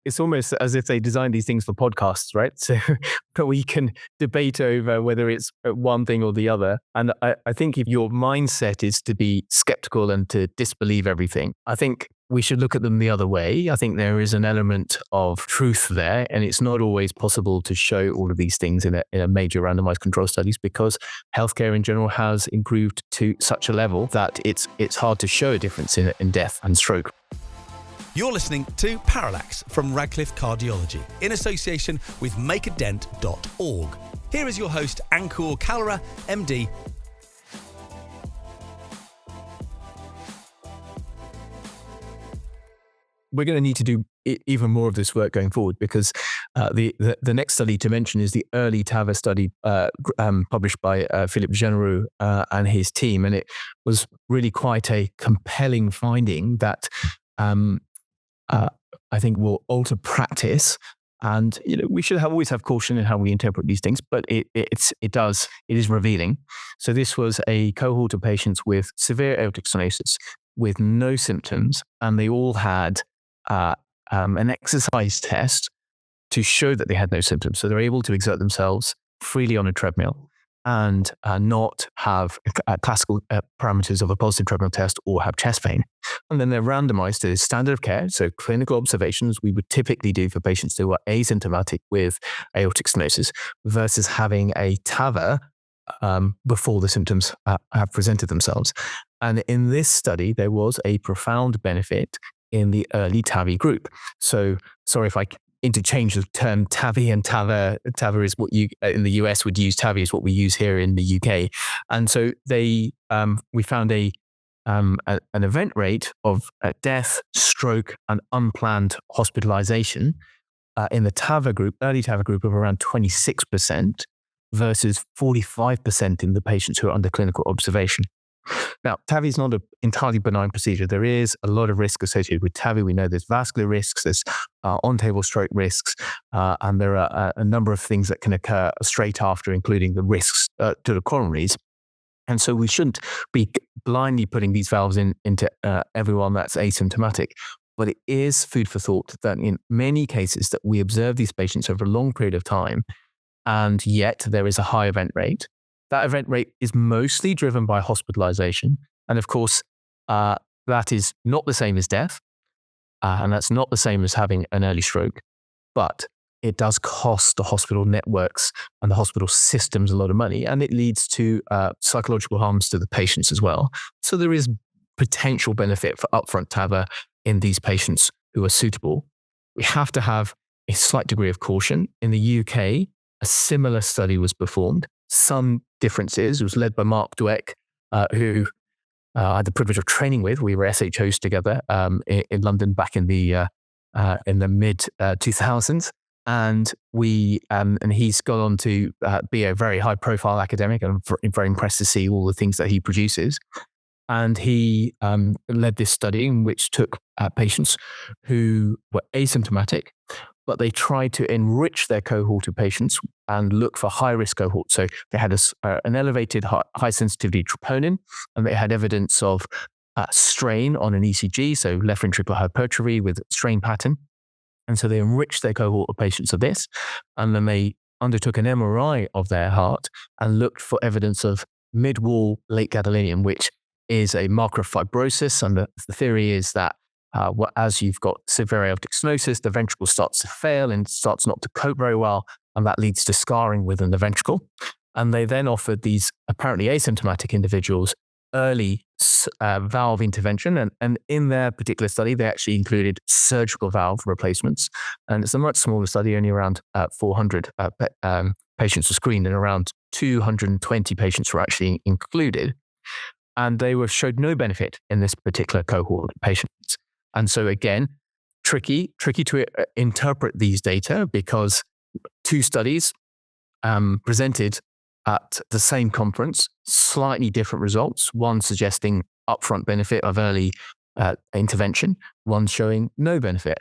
it's almost as if they designed these things for podcasts, right? So we can debate over whether it's one thing or the other. And I think if your mindset is to be skeptical and to disbelieve everything, I think we should look at them the other way. I think there is an element of truth there, and it's not always possible to show all of these things in a major randomized control studies, because healthcare in general has improved to such a level that it's hard to show a difference in death and stroke. You're listening to Parallax from Radcliffe Cardiology in association with makeadent.org. Here is your host, Ankur Kalra, MD. We're going to need to do even more of this work going forward, because the next study to mention is the early TAVR study published by Philippe Généreux and his team. And it was really quite a compelling finding that I think will alter practice. And we should always have caution in how we interpret these things, but it is revealing. So this was a cohort of patients with severe aortic stenosis with no symptoms, and they all had an exercise test to show that they had no symptoms. So they're able to exert themselves freely on a treadmill and not have classical parameters of a positive treadmill test or have chest pain. And then they're randomized to standard of care, so clinical observations we would typically do for patients who are asymptomatic with aortic stenosis versus having a TAVR before the symptoms have presented themselves. And in this study, there was a profound benefit in the early TAVI group. So sorry if I interchange the term TAVI and TAVR. TAVR is what you in the US would use. TAVI is what we use here in the UK. And so we found an event rate of death, stroke, and unplanned hospitalization in the TAVR group, early TAVR group, of around 26% versus 45% in the patients who are under clinical observation. Now, TAVI is not an entirely benign procedure. There is a lot of risk associated with TAVI. We know there's vascular risks, there's on-table stroke risks, and there are a number of things that can occur straight after, including the risks to the coronaries. And so we shouldn't be blindly putting these valves into everyone that's asymptomatic. But it is food for thought that in many cases that we observe these patients over a long period of time, and yet there is a high event rate. That event rate is mostly driven by hospitalization. And of course, that is not the same as death. And that's not the same as having an early stroke. But it does cost the hospital networks and the hospital systems a lot of money. And it leads to psychological harms to the patients as well. So there is potential benefit for upfront TAVR in these patients who are suitable. We have to have a slight degree of caution. In the UK, a similar study was performed. Some differences. It was led by Mark Dweck, who I had the privilege of training with. We were SHOs together in London back in the mid 2000s, and he's gone on to be a very high profile academic, and I'm very impressed to see all the things that he produces. And he led this study in which took patients who were asymptomatic, but they tried to enrich their cohort of patients and look for high-risk cohorts. So they had an elevated high-sensitivity troponin, and they had evidence of strain on an ECG, so left ventricular hypertrophy with strain pattern. And so they enriched their cohort of patients of this, and then they undertook an MRI of their heart and looked for evidence of mid-wall late gadolinium, which is a marker of fibrosis. And the theory is that as you've got severe aortic stenosis, the ventricle starts to fail and starts not to cope very well, and that leads to scarring within the ventricle. And they then offered these apparently asymptomatic individuals early valve intervention. And in their particular study, they actually included surgical valve replacements. And it's a much smaller study, only around 400 patients were screened, and around 220 patients were actually included. And they showed no benefit in this particular cohort of patients. And so again, tricky to interpret these data, because two studies presented at the same conference, slightly different results, one suggesting upfront benefit of early intervention, one showing no benefit.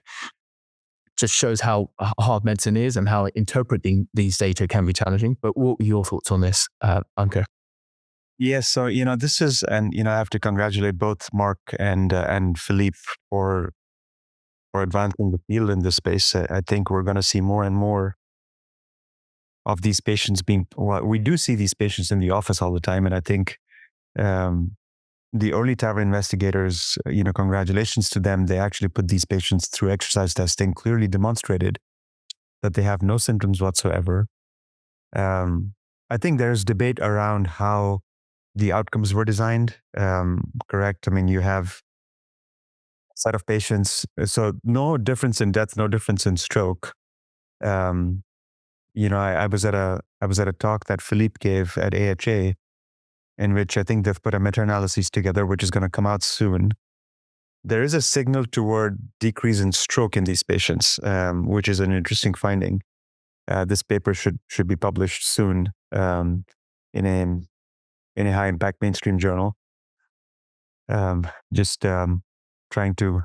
Just shows how hard medicine is and how interpreting these data can be challenging. But what were your thoughts on this, Ankur? Yes, so this is, and I have to congratulate both Mark and Philippe for for advancing the field in this space. I think we're going to see more and more of these patients we do see these patients in the office all the time. And I think the early TAVR investigators, congratulations to them. They actually put these patients through exercise testing, clearly demonstrated that they have no symptoms whatsoever. I think there's debate around how the outcomes were designed. Correct. I mean, you have a set of patients, so no difference in death, no difference in stroke. I was at a talk that Philippe gave at AHA, in which I think they've put a meta-analysis together, which is going to come out soon. There is a signal toward decrease in stroke in these patients, which is an interesting finding. This paper should be published soon in a high impact mainstream journal. Just trying to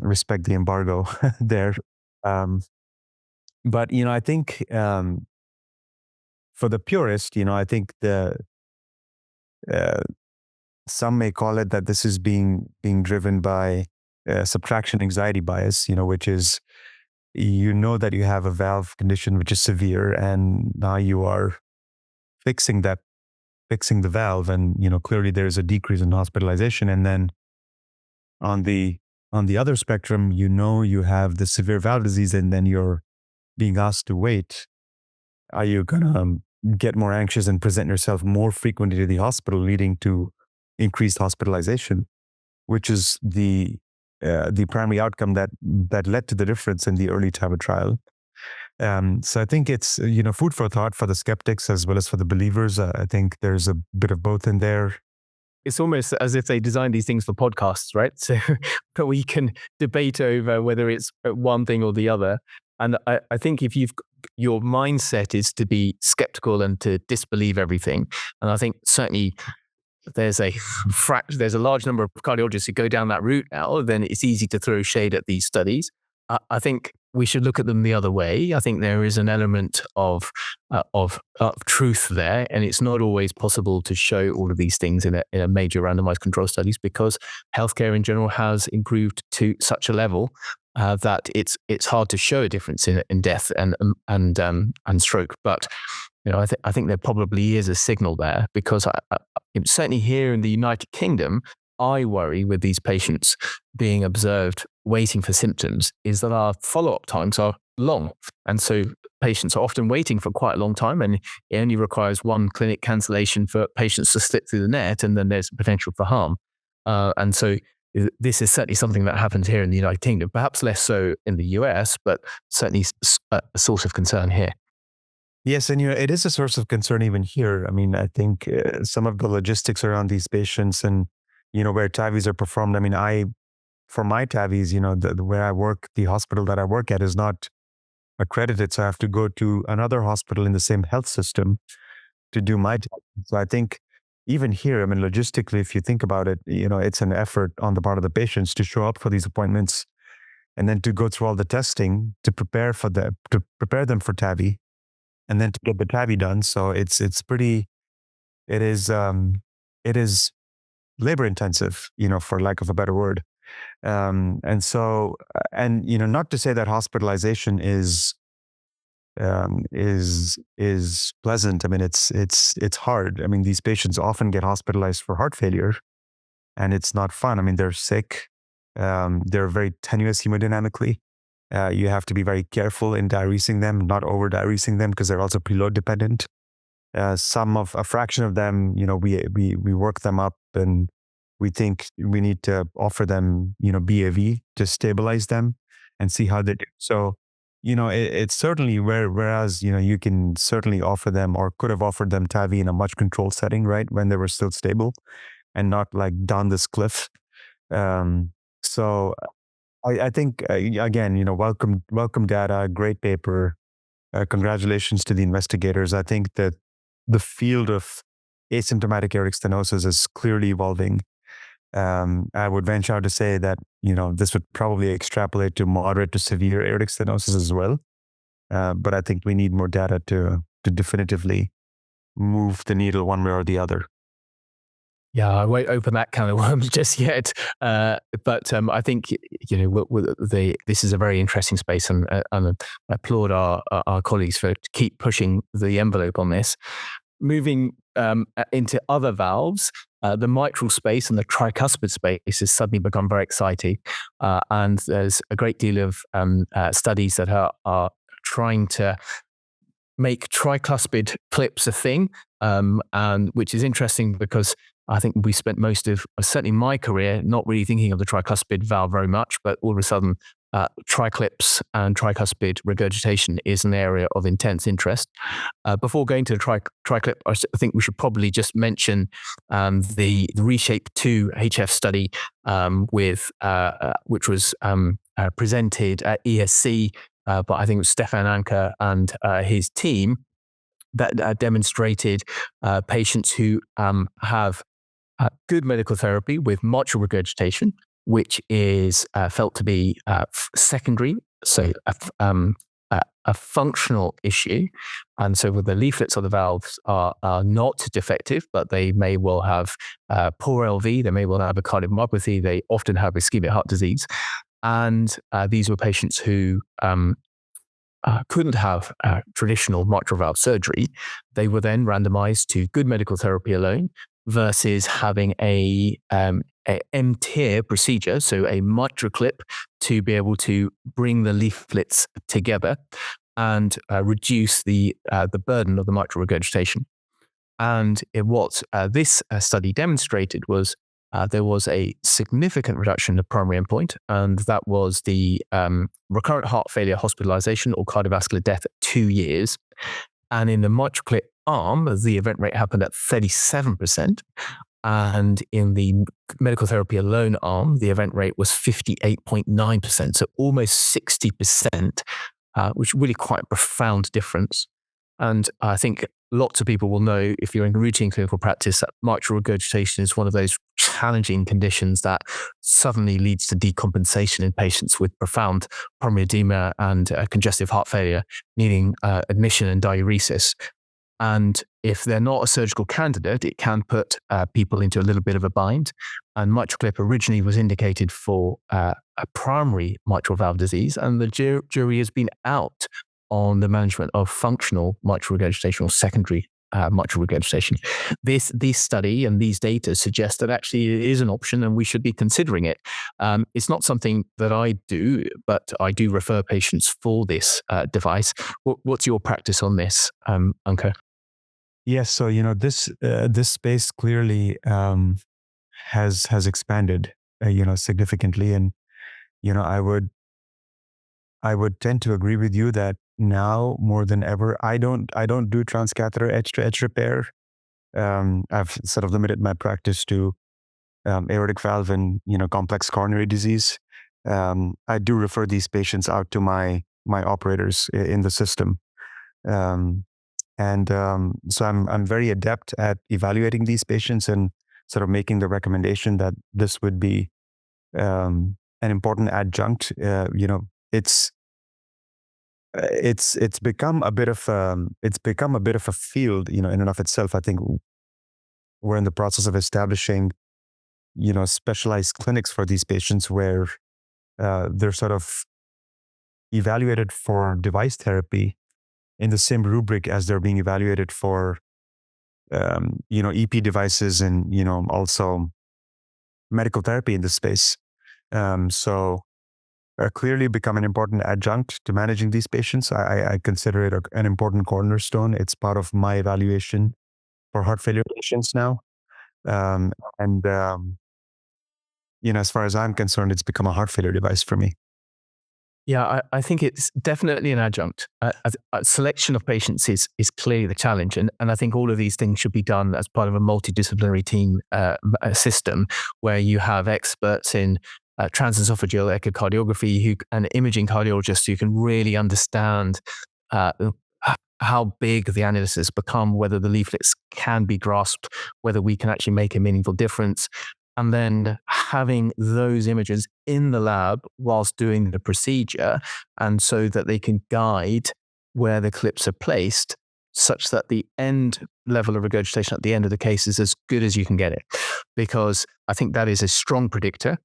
respect the embargo there. But I think for the purist, I think some may call it that this is being driven by subtraction anxiety bias, which is that you have a valve condition which is severe, and now you are fixing the valve, and clearly there is a decrease in hospitalization. And then on the other spectrum, you have the severe valve disease, and then you're being asked to wait. Are you gonna get more anxious and present yourself more frequently to the hospital, leading to increased hospitalization, which is the primary outcome that led to the difference in the early TAVR trial. So I think it's food for thought for the skeptics as well as for the believers. I think there's a bit of both in there. It's almost as if they designed these things for podcasts, right? So we can debate over whether it's one thing or the other. And I think if your mindset is to be skeptical and to disbelieve everything, and I think certainly there's a large number of cardiologists who go down that route now, then it's easy to throw shade at these studies. I think we should look at them the other way. I think there is an element of truth there, and it's not always possible to show all of these things in a major randomized control studies, because healthcare in general has improved to such a level that it's hard to show a difference in death and stroke. But I think there probably is a signal there, because certainly here in the United Kingdom, I worry with these patients being observed waiting for symptoms is that our follow-up times are long. And so patients are often waiting for quite a long time, and it only requires one clinic cancellation for patients to slip through the net, and then there's potential for harm. And so this is certainly something that happens here in the United Kingdom, perhaps less so in the US, but certainly a source of concern here. Yes, and it is a source of concern even here. I mean, I think some of the logistics around these patients and where TAVIs are performed. I mean, for my TAVIs, where I work, the hospital that I work at is not accredited, so I have to go to another hospital in the same health system to do my TAVI. So I think even here, I mean, logistically, if you think about it, it's an effort on the part of the patients to show up for these appointments, and then to go through all the testing to prepare them for TAVI, and then to get the TAVI done. So it is labor intensive, for lack of a better word. And not to say that hospitalization is pleasant. I mean, it's hard. I mean, these patients often get hospitalized for heart failure, and it's not fun. I mean, they're sick. They're very tenuous hemodynamically. You have to be very careful in diuresing them, not over diuresing them, because they're also preload dependent. A fraction of them, we work them up, and we think we need to offer them, BAV to stabilize them and see how they do. So, it's certainly whereas, you can certainly offer them, or could have offered them TAVI in a much controlled setting, right, when they were still stable, and not like down this cliff. So I think, again, welcome data, great paper. Congratulations to the investigators. I think that the field of asymptomatic aortic stenosis is clearly evolving. I would venture out to say that, this would probably extrapolate to moderate to severe aortic stenosis as well. But I think we need more data to definitively move the needle one way or the other. Yeah, I won't open that can of worms just yet. But I think this is a very interesting space, and I applaud our colleagues for keep pushing the envelope on this. Moving into other valves, the mitral space and the tricuspid space has suddenly become very exciting, and there's a great deal of studies that are trying to make tricuspid clips a thing, and which is interesting because I think we spent most of certainly my career not really thinking of the tricuspid valve very much, but all of a sudden triclips and tricuspid regurgitation is an area of intense interest. Before going to the triclip, I think we should probably just mention the RESHAPE 2 HF study which was presented at ESC, but I think it was Stefan Anker and his team that demonstrated patients who have good medical therapy with mitral regurgitation, which is felt to be secondary, so a functional issue. And so the leaflets of the valves are not defective, but they may well have poor LV, they may well have a cardiomyopathy, they often have ischemic heart disease. And these were patients who couldn't have traditional mitral valve surgery. They were then randomized to good medical therapy alone versus having a M-TEER procedure, so a mitral clip to be able to bring the leaflets together and reduce the burden of the mitral regurgitation. And what this study demonstrated was there was a significant reduction in the primary endpoint, and that was the recurrent heart failure hospitalization or cardiovascular death at 2 years. And in the mitral clip arm, the event rate happened at 37%. And in the medical therapy alone arm, the event rate was 58.9%, so almost 60%, which is really quite a profound difference. And I think lots of people will know, if you're in routine clinical practice, that mitral regurgitation is one of those challenging conditions that suddenly leads to decompensation in patients with profound pulmonary edema and congestive heart failure, needing admission and diuresis. And if they're not a surgical candidate, it can put people into a little bit of a bind. And mitral clip originally was indicated for a primary mitral valve disease, and the jury has been out on the management of functional mitral regurgitation or secondary mitral regurgitation. This study and these data suggest that actually it is an option and we should be considering it. It's not something that I do, but I do refer patients for this device. What's your practice on this, Ankur? Yes, so this space clearly has expanded, significantly, and I would tend to agree with you that now more than ever, I don't do transcatheter edge-to-edge repair. I've sort of limited my practice to aortic valve and complex coronary disease. I do refer these patients out to my operators in the system. So I'm very adept at evaluating these patients and sort of making the recommendation that this would be an important adjunct. It's become a bit of a field, in and of itself. I think we're in the process of establishing, specialized clinics for these patients where they're sort of evaluated for device therapy in the same rubric as they're being evaluated for, EP devices and, also medical therapy in this space. So clearly become an important adjunct to managing these patients. I consider it an important cornerstone. It's part of my evaluation for heart failure patients now. As far as I'm concerned, it's become a heart failure device for me. Yeah, I think it's definitely an adjunct. Selection of patients is clearly the challenge. And I think all of these things should be done as part of a multidisciplinary team system where you have experts in transesophageal echocardiography and imaging cardiologists who can really understand how big the annulus has become, whether the leaflets can be grasped, whether we can actually make a meaningful difference. And then having those images in the lab whilst doing the procedure, and so that they can guide where the clips are placed, such that the end level of regurgitation at the end of the case is as good as you can get it. because I think that is a strong predictor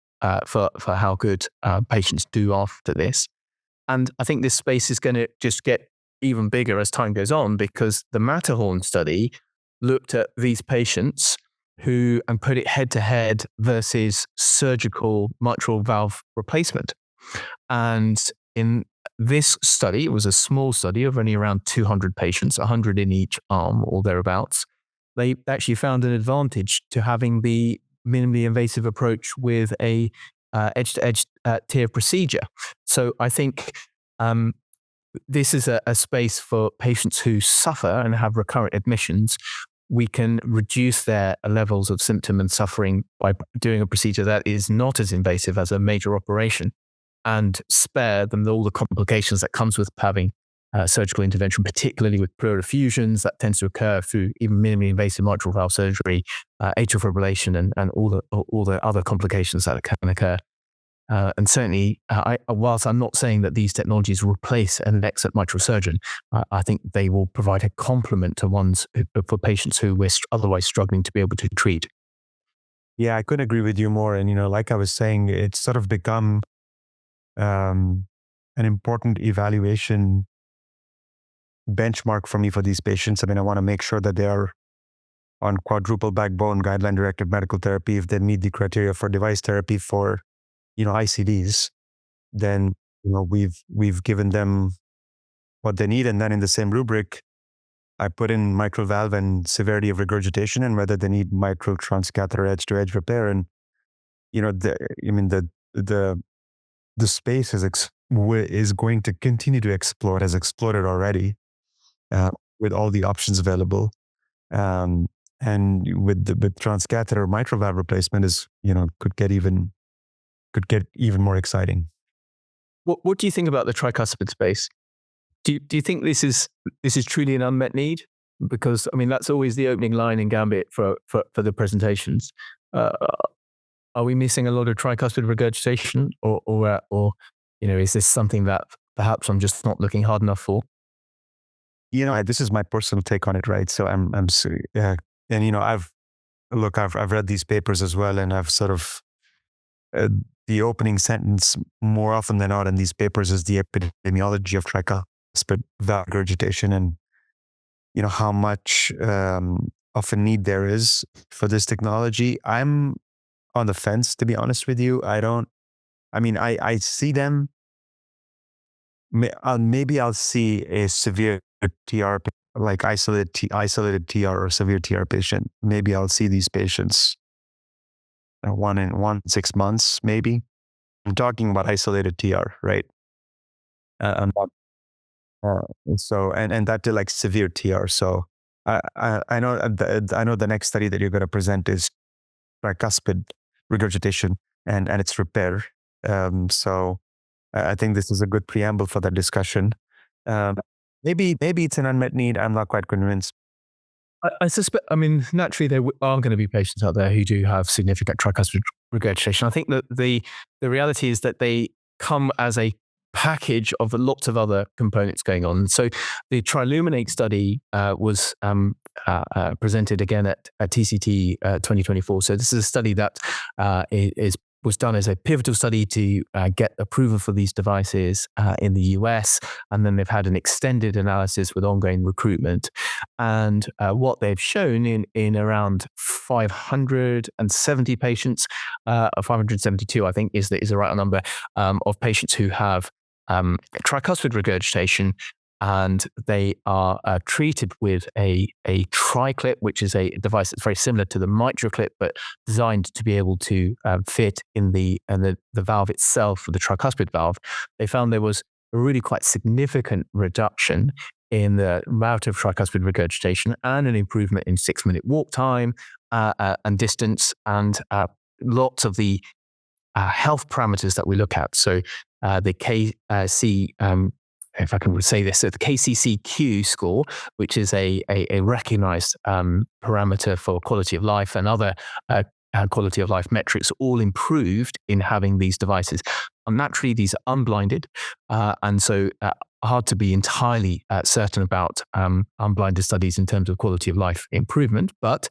for how good patients do after this. And I think this space is going to just get even bigger as time goes on, because the MATTERHORN study looked at these patients and put it head to head versus surgical mitral valve replacement. And in this study, it was a small study of only around 200 patients, 100 in each arm or thereabouts. They actually found an advantage to having the minimally invasive approach with a edge-to-edge TAVR procedure. So I think this is a space for patients who suffer and have recurrent admissions. We can reduce their levels of symptom and suffering by doing a procedure that is not as invasive as a major operation, and spare them all the complications that comes with having surgical intervention, particularly with pleural effusions that tends to occur through even minimally invasive mitral valve surgery, atrial fibrillation, and all the other complications that can occur. And certainly, whilst I'm not saying that these technologies replace an excellent mitral surgeon, I think they will provide a complement to ones for patients who we're otherwise struggling to be able to treat. Yeah, I couldn't agree with you more. And, like I was saying, it's sort of become an important evaluation benchmark for me for these patients. I mean, I want to make sure that they are on quadruple backbone guideline-directed medical therapy. If they meet the criteria for device therapy for ICDs, then we've given them what they need, and then in the same rubric, I put in mitral valve and severity of regurgitation and whether they need mitral transcatheter edge-to-edge repair. And the space is going to continue to explode, has exploded already with all the options available. And with transcatheter mitral valve replacement could get even more exciting. What do you think about the tricuspid space? Do you think this is truly an unmet need? Because that's always the opening line in Gambit for the presentations. Are we missing a lot of tricuspid regurgitation, or is this something that perhaps I'm just not looking hard enough for? This is my personal take on it, right? So and I've read these papers as well, and I've sort of the opening sentence more often than not in these papers is the epidemiology of tricuspid valve regurgitation, and how much of a need there is for this technology. I'm on the fence, to be honest with you. I see them. Maybe I'll see a severe TR, like isolated TR or severe TR patient. Maybe I'll see these patients one in 6 months, maybe. I'm talking about isolated TR, right? I'm not, so and that to like severe TR. So I know the next study that you're going to present is tricuspid regurgitation and its repair. So I think this is a good preamble for that discussion. Maybe it's an unmet need. I'm not quite convinced. I suspect, naturally there are going to be patients out there who do have significant tricuspid regurgitation. I think that the reality is that they come as a package of lots of other components going on. So the Triluminate study was presented again at TCT 2024. So this is a study that was done as a pivotal study to get approval for these devices in the US. And then they've had an extended analysis with ongoing recruitment. And what they've shown in around 570 patients, 572, I think is the right number, of patients who have tricuspid regurgitation, and they are treated with a TriClip, which is a device that's very similar to the MitraClip, but designed to be able to fit in the valve itself for the tricuspid valve. They found there was a really quite significant reduction in the amount of tricuspid regurgitation and an improvement in 6-minute walk time and distance, and lots of the health parameters that we look at. So the if I can say this, so the KCCQ score, which is a recognized parameter for quality of life and other quality of life metrics, all improved in having these devices. And naturally, these are unblinded. And so hard to be entirely certain about unblinded studies in terms of quality of life improvement, but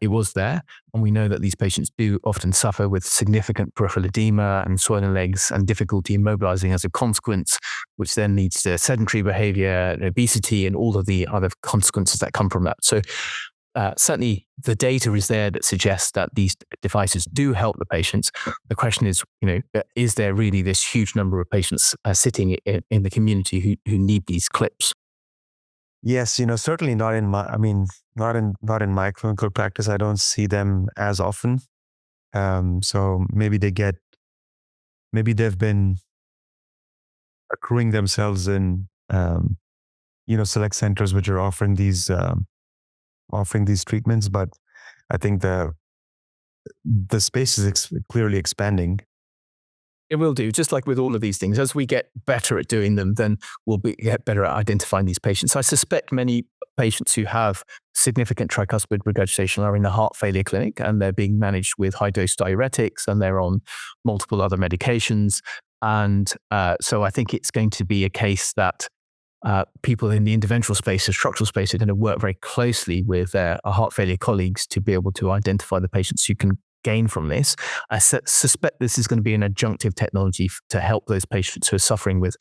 it was there. And we know that these patients do often suffer with significant peripheral edema and swollen legs and difficulty in mobilizing as a consequence, which then leads to sedentary behavior, obesity, and all of the other consequences that come from that. So certainly the data is there that suggests that these devices do help the patients. The question is, is there really this huge number of patients sitting in the community who need these clips? Yes, certainly not in not in my clinical practice. I don't see them as often. So maybe they've been accruing themselves in, select centers which are offering these treatments. But I think the space is clearly expanding. It will do, just like with all of these things. As we get better at doing them, then we'll get better at identifying these patients. I suspect many patients who have significant tricuspid regurgitation are in the heart failure clinic, and they're being managed with high-dose diuretics, and they're on multiple other medications. And so I think it's going to be a case that people in the interventional space or structural space are going to work very closely with their heart failure colleagues to be able to identify the patients who can gain from this. I suspect this is going to be an adjunctive technology to help those patients who are suffering with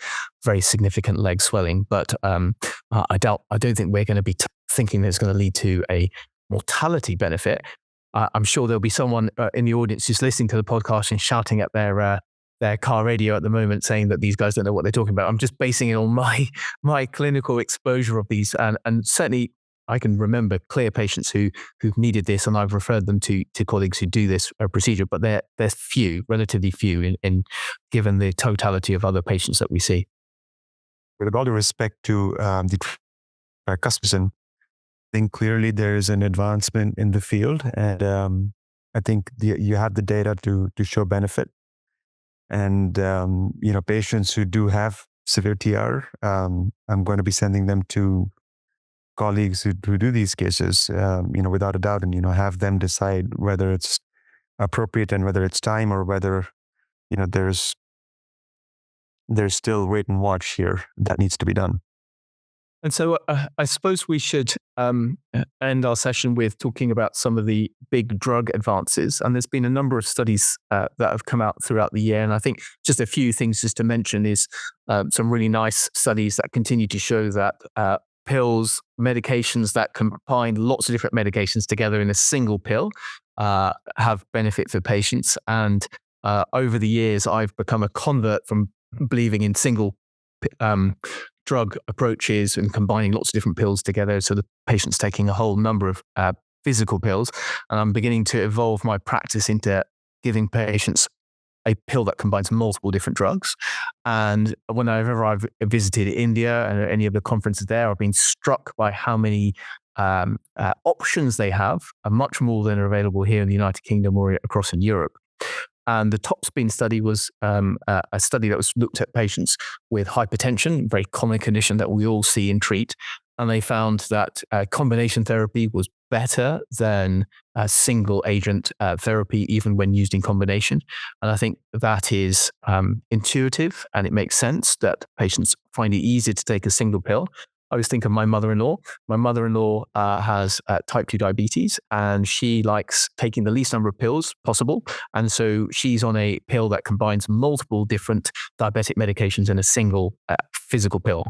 very significant leg swelling. But I don't think we're going to be thinking that it's going to lead to a mortality benefit. I'm sure there'll be someone in the audience who's listening to the podcast and shouting at their car radio at the moment saying that these guys don't know what they're talking about. I'm just basing it on my clinical exposure of these. And certainly I can remember clear patients who've needed this, and I've referred them to colleagues who do this procedure, but they're few, relatively few in given the totality of other patients that we see. With all due respect to the tricuspid, I think clearly there is an advancement in the field, and I think you have the data to show benefit. And patients who do have severe TR, I'm going to be sending them to colleagues who do these cases, without a doubt, and have them decide whether it's appropriate and whether it's time, or whether there's still wait and watch here that needs to be done. And so I suppose we should end our session with talking about some of the big drug advances. And there's been a number of studies that have come out throughout the year. And I think just a few things just to mention is some really nice studies that continue to show that pills, medications that combine lots of different medications together in a single pill have benefit for patients. And over the years, I've become a convert from believing in single drug approaches and combining lots of different pills together, so the patient's taking a whole number of physical pills. And I'm beginning to evolve my practice into giving patients a pill that combines multiple different drugs. And whenever I've visited India and any of the conferences there, I've been struck by how many options they have, much more than are available here in the United Kingdom or across in Europe. And the top spin study was a study that was looked at patients with hypertension, a very common condition that we all see and treat. And they found that combination therapy was better than single agent therapy, even when used in combination. And I think that is intuitive, and it makes sense that patients find it easier to take a single pill. I always think of my mother-in-law. My mother-in-law has type 2 diabetes, and she likes taking the least number of pills possible. And so she's on a pill that combines multiple different diabetic medications in a single physical pill.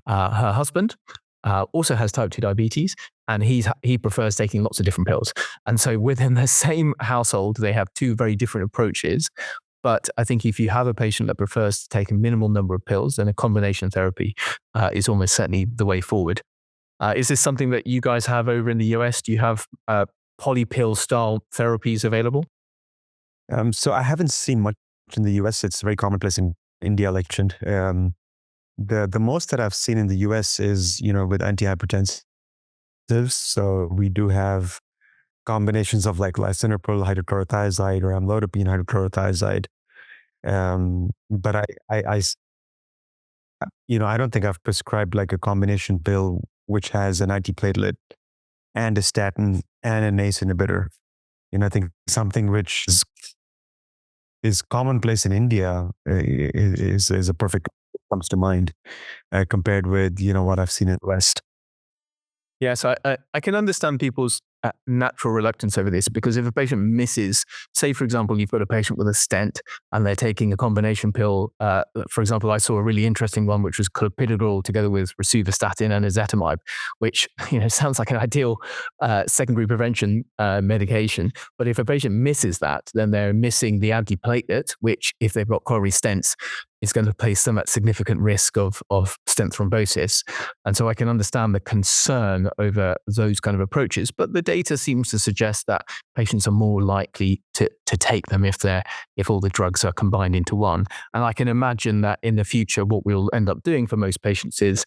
Her husband also has type 2 diabetes, and he prefers taking lots of different pills. And so within the same household, they have two very different approaches. But I think if you have a patient that prefers to take a minimal number of pills, then a combination therapy is almost certainly the way forward. Is this something that you guys have over in the US? Do you have polypill style therapies available? So I haven't seen much in the US. It's very commonplace in India, like you mentioned. The most that I've seen in the US is, with antihypertensives. So we do have combinations of like lisinopril hydrochlorothiazide or amlodipine hydrochlorothiazide. But I don't think I've prescribed like a combination pill which has an antiplatelet and a statin and an ACE inhibitor. I think something which is commonplace in India is a perfect comes to mind compared with, what I've seen in the West. Yes, I can understand people's natural reluctance over this, because if a patient misses, say, for example, you've got a patient with a stent and they're taking a combination pill. For example, I saw a really interesting one, which was clopidogrel together with rosuvastatin and ezetimibe, which sounds like an ideal secondary prevention medication. But if a patient misses that, then they're missing the antiplatelet, which, if they've got coronary stents, is going to place them at significant risk of stent thrombosis. And so I can understand the concern over those kind of approaches, but the data seems to suggest that patients are more likely to take them if all the drugs are combined into one. And I can imagine that in the future, what we'll end up doing for most patients is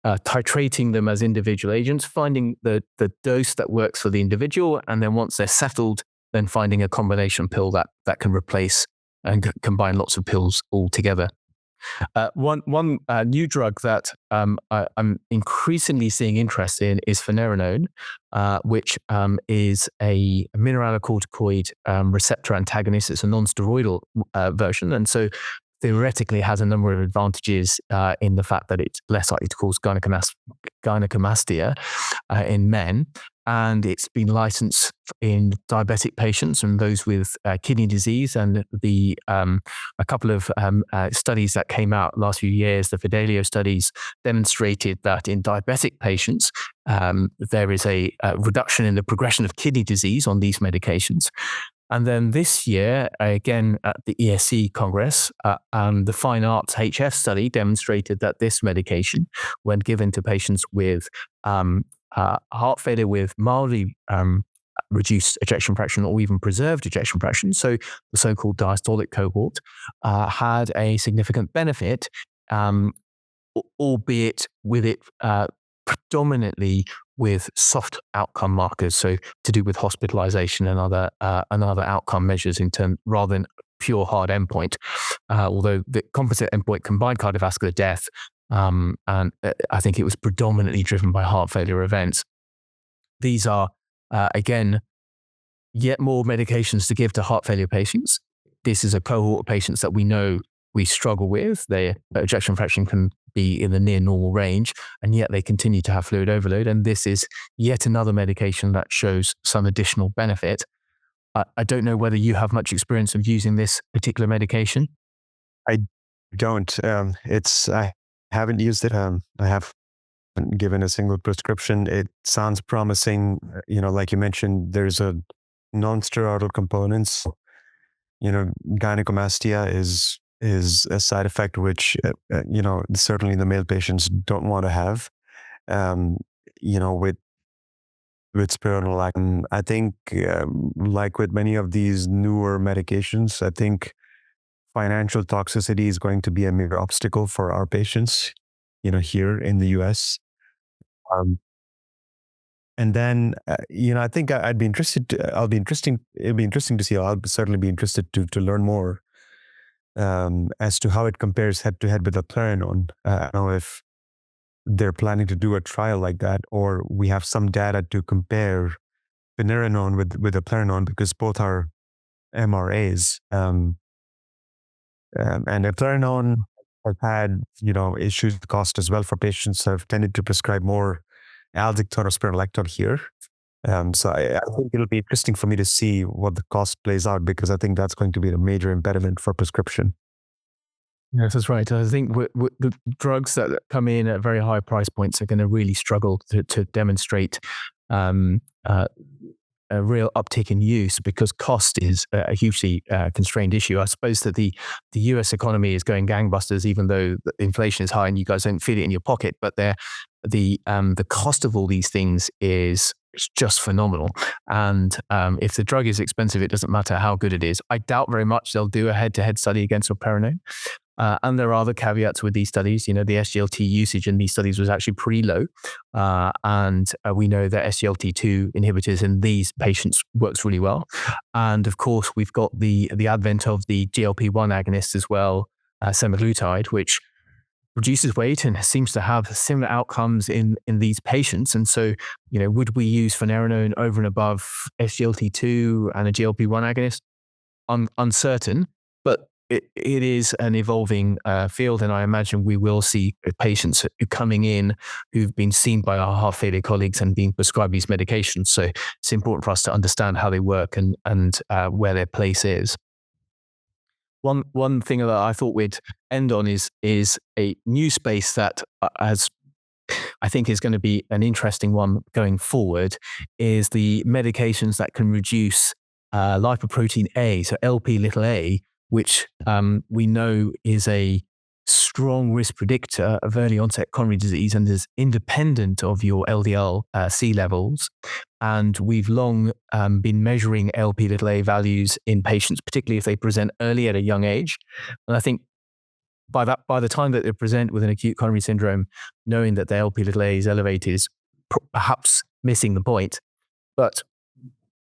titrating them as individual agents, finding the dose that works for the individual, and then once they're settled, then finding a combination pill that can replace and combine lots of pills all together. One new drug that I'm increasingly seeing interest in is finerenone, which is a mineralocorticoid receptor antagonist. It's a non-steroidal version, and so theoretically has a number of advantages in the fact that it's less likely to cause gynecomastia in men. And it's been licensed in diabetic patients and those with kidney disease. And a couple of studies that came out last few years, the Fidelio studies, demonstrated that in diabetic patients, there is a reduction in the progression of kidney disease on these medications. And then this year, again, at the ESC Congress, the Fine Arts HF study demonstrated that this medication, when given to patients with heart failure with mildly reduced ejection fraction or even preserved ejection fraction, so the so-called diastolic cohort, had a significant benefit, albeit with it predominantly with soft outcome markers, so to do with hospitalization and other outcome measures rather than pure hard endpoint. Although the composite endpoint combined cardiovascular death, and I think it was predominantly driven by heart failure events. These are, again, yet more medications to give to heart failure patients. This is a cohort of patients that we know we struggle with. Their ejection fraction can be in the near normal range, and yet they continue to have fluid overload. And this is yet another medication that shows some additional benefit. I don't know whether you have much experience of using this particular medication. I don't. I haven't used it. I haven't given a single prescription. It sounds promising. Like you mentioned, there's a non-steroidal components. Gynecomastia is a side effect which certainly the male patients don't want to have. With spironolactone, I think like with many of these newer medications, I think financial toxicity is going to be a major obstacle for our patients, here in the US. And then, I think I'd be interested. It'd be interesting to see. I'll certainly be interested to learn more as to how it compares head to head with eplerenone. I don't know if they're planning to do a trial like that, or we have some data to compare finerenone with eplerenone, because both are MRAs. And eplerenone has had, issues with cost as well for patients. So I've tended to prescribe more Aldactone or spironolactone here. So I think it'll be interesting for me to see what the cost plays out, because I think that's going to be a major impediment for prescription. Yes, that's right. I think the drugs that come in at very high price points are going to really struggle to demonstrate a real uptick in use, because cost is a hugely constrained issue. I suppose that the US economy is going gangbusters, even though the inflation is high and you guys don't feel it in your pocket. But the cost of all these things is just phenomenal. And if the drug is expensive, it doesn't matter how good it is. I doubt very much they'll do a head-to-head study against eplerenone. And there are other caveats with these studies. The SGLT usage in these studies was actually pretty low. And we know that SGLT2 inhibitors in these patients works really well. And of course, we've got the advent of the GLP-1 agonist as well, semaglutide, which reduces weight and seems to have similar outcomes in these patients. And so, would we use finerenone over and above SGLT2 and a GLP-1 agonist? Uncertain. But it is an evolving field, and I imagine we will see patients coming in who've been seen by our heart failure colleagues and being prescribed these medications. So it's important for us to understand how they work and where their place is. One thing that I thought we'd end on is a new space that I think is going to be an interesting one going forward, is the medications that can reduce lipoprotein A, so Lp(a), which we know is a strong risk predictor of early onset coronary disease and is independent of your LDL-C levels. And we've long been measuring Lp(a) values in patients, particularly if they present early at a young age. And I think by the time that they present with an acute coronary syndrome, knowing that their Lp(a) is elevated is perhaps missing the point. But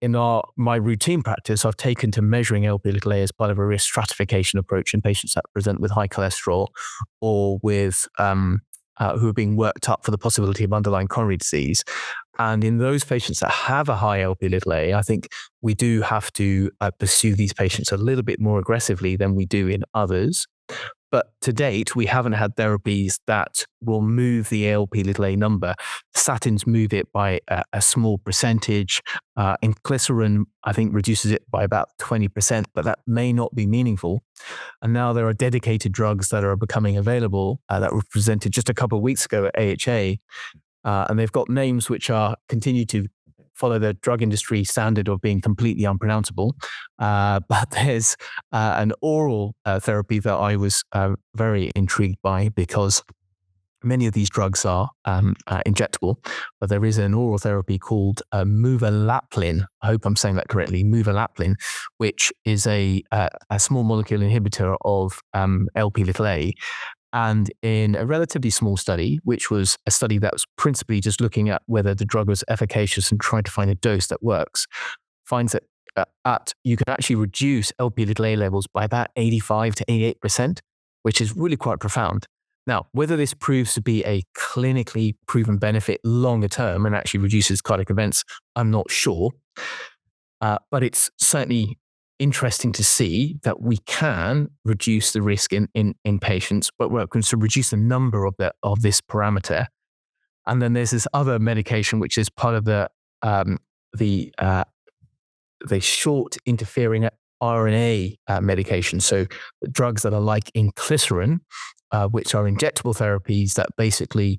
in my routine practice, I've taken to measuring Lp(a) as part of a risk stratification approach in patients that present with high cholesterol or with who are being worked up for the possibility of underlying coronary disease. And in those patients that have a high Lp(a), I think we do have to pursue these patients a little bit more aggressively than we do in others. But to date, we haven't had therapies that will move the Lp(a) number. Statins move it by a small percentage. Inclisiran, I think, reduces it by about 20%, but that may not be meaningful. And now there are dedicated drugs that are becoming available that were presented just a couple of weeks ago at AHA. And they've got names which continue to follow the drug industry standard of being completely unpronounceable. But there's an oral therapy that I was very intrigued by, because many of these drugs are injectable, but there is an oral therapy called muvalaplin. I hope I'm saying that correctly, muvalaplin, which is a small molecule inhibitor of Lp(a). And in a relatively small study, which was a study that was principally just looking at whether the drug was efficacious and trying to find a dose that works, finds that you can actually reduce Lp(a) levels by about 85 to 88%, which is really quite profound. Now, whether this proves to be a clinically proven benefit longer term and actually reduces cardiac events, I'm not sure. But it's certainly interesting to see that we can reduce the risk in patients, but we're going to reduce the number of this parameter. And then there's this other medication which is part of the short interfering RNA medication. So drugs that are like inclisiran, which are injectable therapies that basically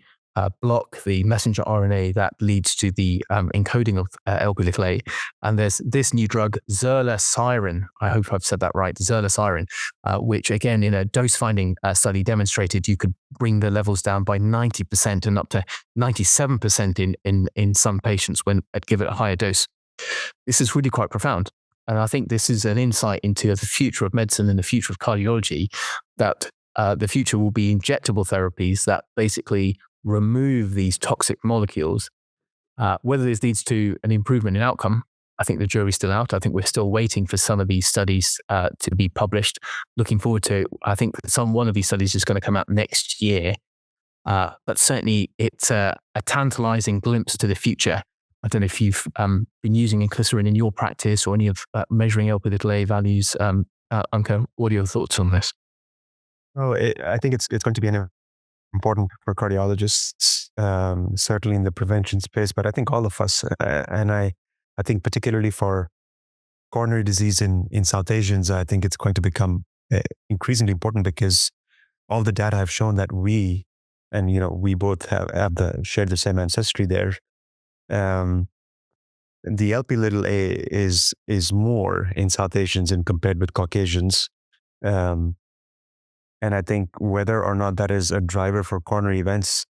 block the messenger RNA that leads to the encoding of Lp(a). And there's this new drug, zerlasiran, I hope I've said that right, zerlasiran, which again, in a dose-finding study demonstrated you could bring the levels down by 90% and up to 97% in some patients when I'd give it a higher dose. This is really quite profound. And I think this is an insight into the future of medicine and the future of cardiology, that the future will be injectable therapies that basically remove these toxic molecules. Whether this leads to an improvement in outcome, I think the jury's still out. I think we're still waiting for some of these studies to be published. Looking forward to, I think one of these studies is going to come out next year. But certainly it's a tantalizing glimpse to the future. I don't know if you've been using inclisiran in your practice or any of measuring Lp(a) values. Ankur, what are your thoughts on this? I think it's going to be important for cardiologists, certainly in the prevention space, but I think all of us, and I think particularly for coronary disease in South Asians, I think it's going to become increasingly important, because all the data have shown that we both have shared the same ancestry there. The Lp(a) is more in South Asians and compared with Caucasians. And I think whether or not that is a driver for coronary events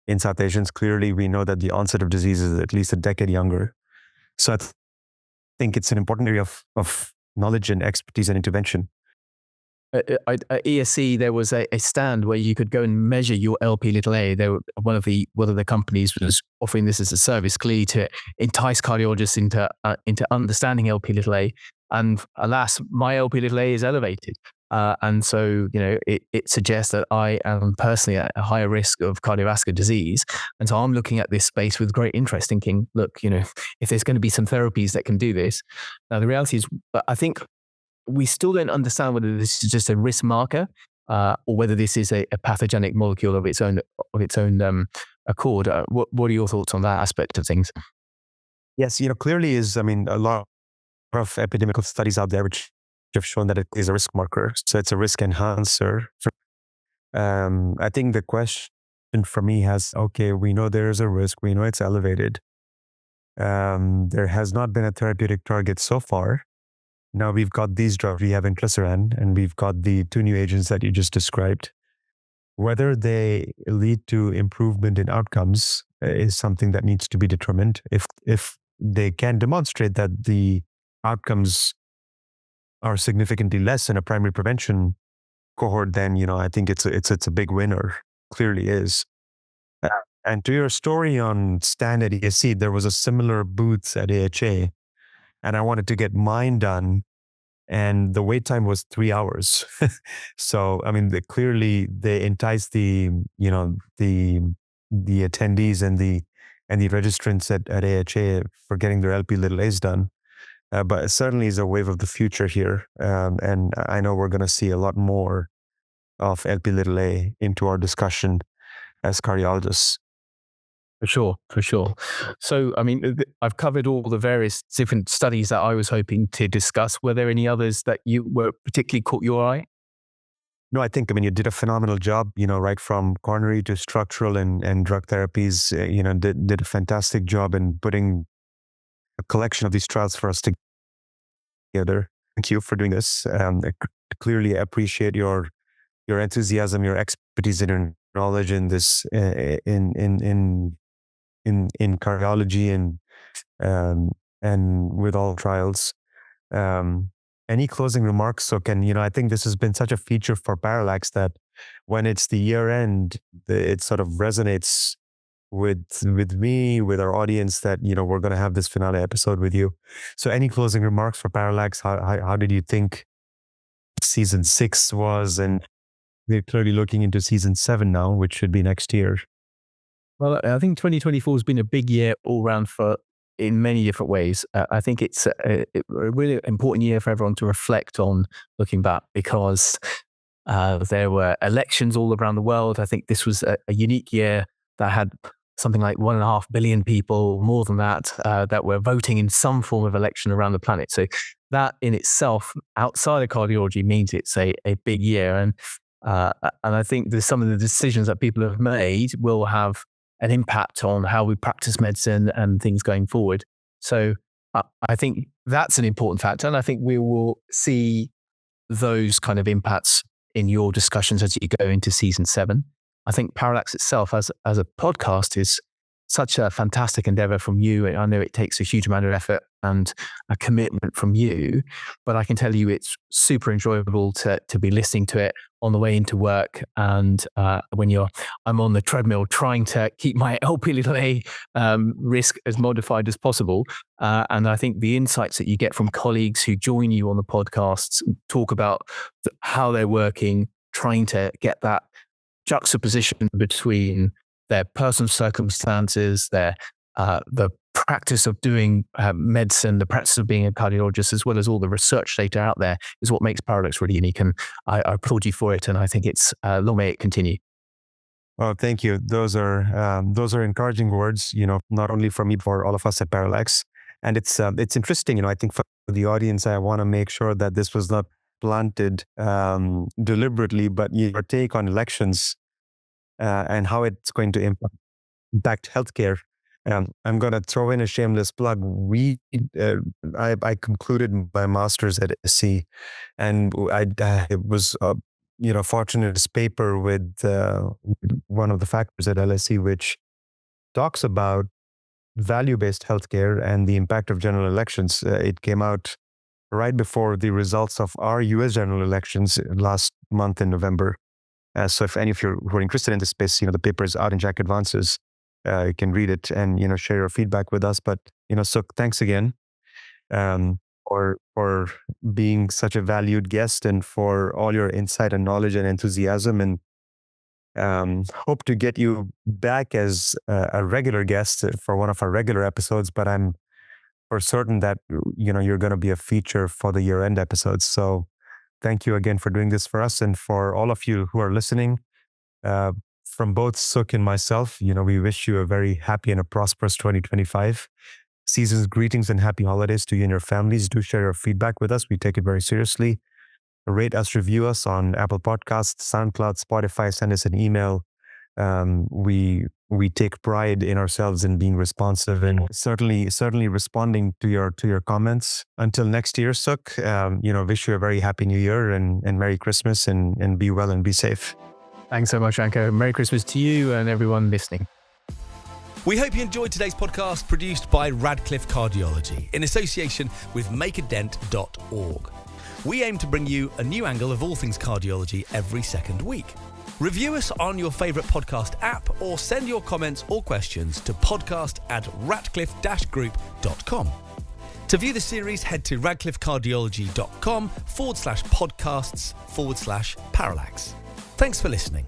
in South Asians, clearly we know that the onset of disease is at least a decade younger. So I think it's an important area of knowledge and expertise and intervention. At ESC, there was a stand where you could go and measure your Lp(a). One of the companies was offering this as a service, clearly to entice cardiologists into understanding Lp(a). And alas, my Lp(a) is elevated. And so, it suggests that I am personally at a higher risk of cardiovascular disease. And so I'm looking at this space with great interest, thinking, look, if there's going to be some therapies that can do this. Now, the reality is, I think we still don't understand whether this is just a risk marker or whether this is a pathogenic molecule of its own accord. What are your thoughts on that aspect of things? Yes, clearly is, a lot of epidemiological studies out there which have shown that it is a risk marker. So it's a risk enhancer. I think the question for me okay, we know there is a risk, we know it's elevated. There has not been a therapeutic target so far. Now we've got these drugs, we have inclisiran, and we've got the two new agents that you just described. Whether they lead to improvement in outcomes is something that needs to be determined. If they can demonstrate that the outcomes are significantly less in a primary prevention cohort, then I think it's a big winner. Clearly is. And to your story on stand at ESC, there was a similar booth at AHA, and I wanted to get mine done, and the wait time was 3 hours. So clearly they enticed the attendees and the registrants at AHA for getting their LP(a)s done. But it certainly is a wave of the future here, and I know we're going to see a lot more of LP(a) into our discussion as cardiologists. For sure. So, I've covered all the various different studies that I was hoping to discuss. Were there any others that you were particularly caught your eye? No, I think, you did a phenomenal job, right from coronary to structural and drug therapies, did a fantastic job in putting a collection of these trials for us together. Thank you for doing this. I clearly appreciate your enthusiasm, your expertise, and your knowledge in this, in cardiology and with all trials. Any closing remarks? So I think this has been such a feature for Parallax that when it's the year end, it sort of resonates with me, with our audience, that we're going to have this finale episode with you. So any closing remarks for Parallax? How did you think season 6 was? And we're clearly looking into season 7 now, which should be next year. Well, I think 2024 has been a big year all round in many different ways. I think it's a really important year for everyone to reflect on looking back, because there were elections all around the world. I think this was a unique year that had something like 1.5 billion people, more than that, that were voting in some form of election around the planet. So that in itself, outside of cardiology, means it's a big year. And I think there's some of the decisions that people have made will have an impact on how we practice medicine and things going forward. So I think that's an important factor. And I think we will see those kind of impacts in your discussions as you go into season 7. I think Parallax itself as a podcast is such a fantastic endeavor from you. I know it takes a huge amount of effort and a commitment from you, but I can tell you it's super enjoyable to be listening to it on the way into work. And when I'm on the treadmill trying to keep my LP(a) risk as modified as possible. And I think the insights that you get from colleagues who join you on the podcasts talk about how they're working, trying to get that juxtaposition between their personal circumstances, the practice of doing medicine, the practice of being a cardiologist, as well as all the research data out there, is what makes Parallax really unique. And I applaud you for it. And I think it's long may it continue. Oh, thank you. Those are encouraging words, not only for me, but for all of us at Parallax. And it's interesting, I think for the audience, I want to make sure that this was not planted deliberately, but your take on elections and how it's going to impact healthcare. I'm going to throw in a shameless plug. I concluded my master's at SC, and it was fortunate paper with one of the factors at LSE, which talks about value-based healthcare and the impact of general elections. It came out right before the results of our US general elections last month in November. So if any of you who are interested in this space, the paper is out in JACC Advances. You can read it and share your feedback with us. But so thanks again for being such a valued guest and for all your insight and knowledge and enthusiasm. And hope to get you back as a regular guest for one of our regular episodes. But I'm for certain that, you're going to be a feature for the year-end episodes. So thank you again for doing this for us. And for all of you who are listening, from both Sukh and myself, we wish you a very happy and a prosperous 2025. Season's greetings and happy holidays to you and your families. Do share your feedback with us. We take it very seriously. Rate us, review us on Apple Podcasts, SoundCloud, Spotify. Send us an email. We take pride in ourselves in being responsive and certainly responding to your comments. Until next year, Sukh, wish you a very happy New Year and Merry Christmas and be well and be safe. Thanks so much, Ankur. Merry Christmas to you and everyone listening. We hope you enjoyed today's podcast, produced by Radcliffe Cardiology in association with makeadent.org. We aim to bring you a new angle of all things cardiology every second week. Review us on your favourite podcast app or send your comments or questions to podcast@radcliffe-group.com. To view the series, head to radcliffecardiology.com/podcasts/Parallax. Thanks for listening.